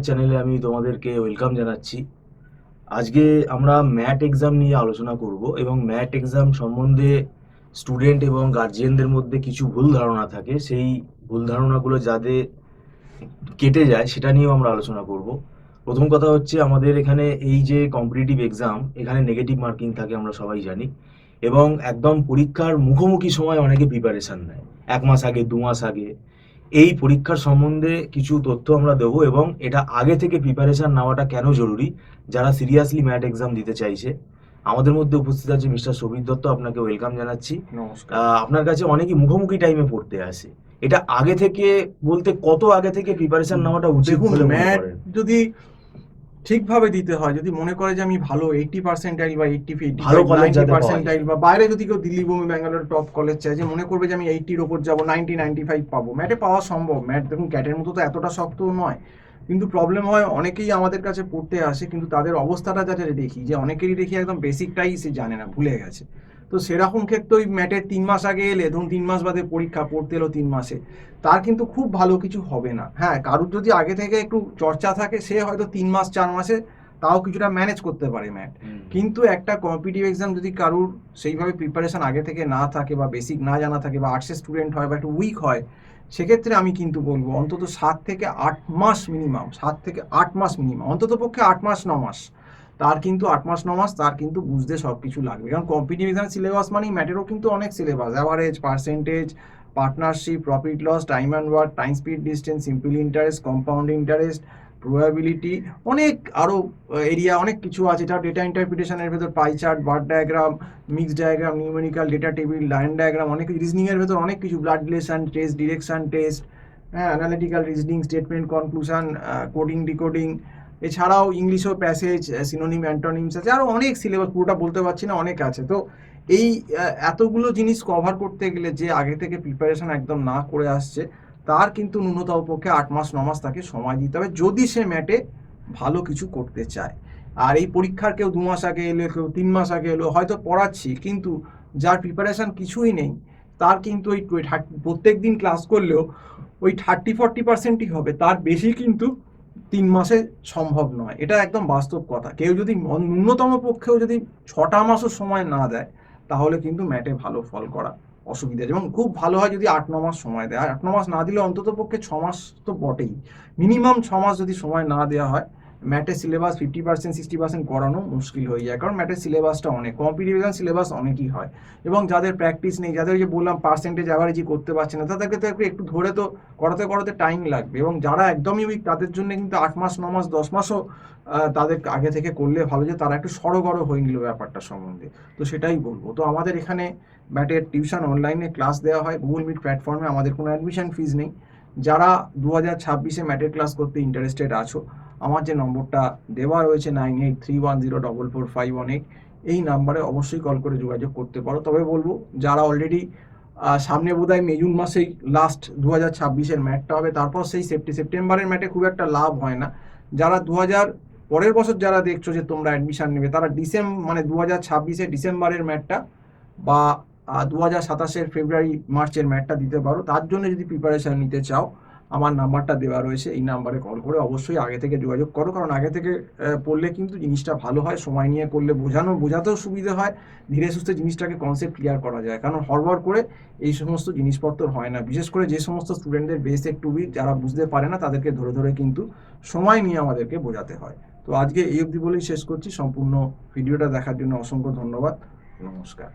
চ্যানেলে আমি তোমাদেরকে ওয়েলকাম জানাচ্ছি। আজকে আমরা ম্যাট এক্সাম নিয়ে আলোচনা করব এবং ম্যাট এক্সাম সম্বন্ধে স্টুডেন্ট এবং গার্জিয়ানদের মধ্যে কিছু ভুল ধারণা থাকে, সেই ভুল ধারণাগুলো যাতে কেটে যায় সেটা নিয়েও আমরা আলোচনা করব। প্রথম কথা হচ্ছে, আমাদের এখানে এই যে কম্পিটিটিভ এক্সাম, এখানে নেগেটিভ মার্কিং থাকে আমরা সবাই জানি, এবং একদম পরীক্ষার মুখোমুখি সময় অনেকে প্রিপারেশান নেয়, 1 মাস আগে 2 মাস আগে। এই পরীক্ষার সম্বন্ধে কিছু তথ্য আমরা দেবো এবং এটা আগে থেকে প্রিপারেশন নেওয়াটা কেন জরুরি যারা সিরিয়াসলি ম্যাট এক্সাম দিতে চাইছে। আমাদের মধ্যে উপস্থিত আছে মিস্টার সৌভিক দত্ত, আপনাকে ওয়েলকাম জানাচ্ছি। নমস্কার। আপনার কাছে অনেকেই মুখোমুখি টাইমে পড়তে আসে, এটা আগে থেকে বলতে কত আগে থেকে প্রিপারেশন নেওয়াটা উচিত দেখুন, বলে মনে ম্যাট করেন? যদি ঠিকভাবে দিতে হয়, যদি মনে করে যে আমি ভালো 80% বা 80 ভালো 85 কলেজ যাতে পাওয়া 90% যায়। বা বাইরে যদি কেউ দিল্লি বোম্বে ব্যাঙ্গালোর টপ কলেজ চাই, যে মনে করবে যে আমি 80-র ওপর যাবো, 90-95 পাবো, ম্যাটে পাওয়া সম্ভব। ম্যাট দেখুন ক্যাটের মতো তো এতটা শক্তও নয়, কিন্তু প্রবলেম হয় অনেকেই আমাদের কাছে পড়তে আসে, কিন্তু তাদের অবস্থাটা যাতে দেখি, যে অনেকেরই দেখি একদম বেসিকটাই সে জানে না, ভুলে গেছে। তো সেরকম ক্ষেত্রে ওই ম্যাটের 3 মাস আগে এলে, ধরুন 3 মাস বাদে পরীক্ষা, পড়তে এলো 3 মাসে, তার কিন্তু খুব ভালো কিছু হবে না। হ্যাঁ, কারুর যদি আগে থেকে একটু চর্চা থাকে, সে হয়তো 3 মাস 4 মাসে তাও কিছুটা ম্যানেজ করতে পারে ম্যাট। কিন্তু একটা কম্পিটিটিভ এক্সাম যদি কারুর সেইভাবে প্রিপারেশন আগে থেকে না থাকে, বা বেসিক না জানা থাকে, বা আর্টসের স্টুডেন্ট হয়, বা একটু উইক হয়, সেক্ষেত্রে আমি কিন্তু বলবো অন্তত 7 থেকে 8 মাস মিনিমাম, 7 থেকে 8 মাস মিনিমাম, অন্তত পক্ষে 8 মাস 9 মাস, তার কিন্তু 8 মাস 9 মাস তার কিন্তু বুঝতে সব কিছু লাগবে। কারণ কম্পিটিটিভ এক্সাম সিলেবাস মানেই ম্যাটেরও কিন্তু অনেক syllabus, average, percentage, partnership, profit loss, time and work, time speed distance, simple interest, compound interest, probability, অনেক আরও এরিয়া, অনেক কিছু আছে। এটা ডেটা ইন্টারপ্রিটেশনের ভেতর pie chart, bar diagram, mix diagram, numerical, data table, line diagram, অনেক কিছু। রিজনিংয়ের ভেতর অনেক কিছু, blood relation test, direction test, হ্যাঁ, analytical reasoning, statement conclusion, coding decoding, এছাড়াও ইংলিশও প্যাসেজ, সিনোনিম অ্যান্টোনিমস আছে, আরও অনেক সিলেবাস, পুরোটা বলতে পারছি না, অনেক আছে। তো এই এতগুলো জিনিস কভার করতে গেলে, যে আগে থেকে প্রিপারেশন একদম না করে আসছে, তার কিন্তু ন্যূনতম পক্ষে 8 মাস 9 মাস তাকে সময় দিতে হবে, যদি সে ম্যাটে ভালো কিছু করতে চায়। আর এই পরীক্ষার কেউ 2 মাস আগে এলো, কেউ 3 মাস আগে এলো, হয়তো পড়াচ্ছি, কিন্তু যার প্রিপারেশন কিছুই নেই, তার কিন্তু ওই প্রত্যেক দিন ক্লাস করলেও ওই 30-40%ই হবে, তার বেশি কিন্তু 3 মাসে সম্ভব নয়। এটা একদম বাস্তব কথা। কেউ যদি ন্যূনতম পক্ষেও যদি 6টা মাসও সময় না দেয়, তাহলে কিন্তু ম্যাটে ভালো ফল করা অসুবিধা। যেমন খুব ভালো হয় যদি 8-9 মাস সময় দেয়, আর 8-9 মাস না দিলে অন্তত পক্ষে 6 মাস তো বটেই, মিনিমাম 6 মাস যদি সময় না দেওয়া হয়, ম্যাটের সিলেবাস 50% 60% করানো মুশকিল হয়ে যায়। কারণ ম্যাটের সিলেবাসটা অনেক, কম্পিটিটিভ সিলেবাস অনেকই হয়, এবং যাদের প্র্যাকটিস নেই, যাদের যে বললাম পার্সেন্টেজ অ্যাভারেজই করতে পারছে না, তাদেরকে তো একটু ধরে তো করাতে করাতে টাইম লাগবে। এবং যারা একদমই উইক, তাদের জন্য কিন্তু 8 মাস 9 মাস 10 মাসও তাদের আগে থেকে করলে ভালো, যে তারা একটু সড়গড় হয়ে নিল ব্যাপারটা সম্বন্ধে। তো সেটাই বলবো। তো আমাদের এখানে ম্যাটের টিউশন অনলাইনে ক্লাস দেওয়া হয় গুগল মিট প্ল্যাটফর্মে, আমাদের কোনো অ্যাডমিশন ফিজ নেই। যারা 2026-এ ম্যাটের ক্লাস করতে ইন্টারেস্টেড আছো, আমার যে নম্বরটা দেওয়া রয়েছে 9831044518, এই নাম্বারে অবশ্যই কল করে যোগাযোগ করতে পারো। তবে বলবো, যারা অলরেডি সামনে বোধহয় মে জুন মাসেই লাস্ট 2026-এর ম্যাটটা হবে, তারপর সেই সেপ্টেম্বরের ম্যাটে খুব একটা লাভ হয় না। যারা পরের বছর যারা দেখছো যে তোমরা অ্যাডমিশন নেবে, তারা মানে 2026-এ ডিসেম্বরের ম্যাটটা, বা 2027-এর ফেব্রুয়ারি মার্চের ম্যাটটা দিতে পারো। তার জন্য যদি প্রিপারেশান নিতে চাও, আমার নাম্বারটা দেওয়া রয়েছে, এই নাম্বারে কল করে অবশ্যই আগে থেকে যোগাযোগ করো। কারণ আগে থেকে পড়লে কিন্তু জিনিসটা ভালো হয়, সময় নিয়ে করলে বোঝাতেও সুবিধে হয়, ধীরে সুস্থে জিনিসটাকে কনসেপ্ট ক্লিয়ার করা যায়। কারণ হড়বড় করে এই সমস্ত জিনিসপত্র হয় না, বিশেষ করে যে সমস্ত স্টুডেন্টদের বেস একটু উইক, যারা বুঝতে পারে না, তাদেরকে ধরে ধরে কিন্তু সময় নিয়ে আমাদেরকে বোঝাতে হয়। তো আজকে এই অবধি বলেই শেষ করছি। সম্পূর্ণ ভিডিওটা দেখার জন্য অসংখ্য ধন্যবাদ। নমস্কার।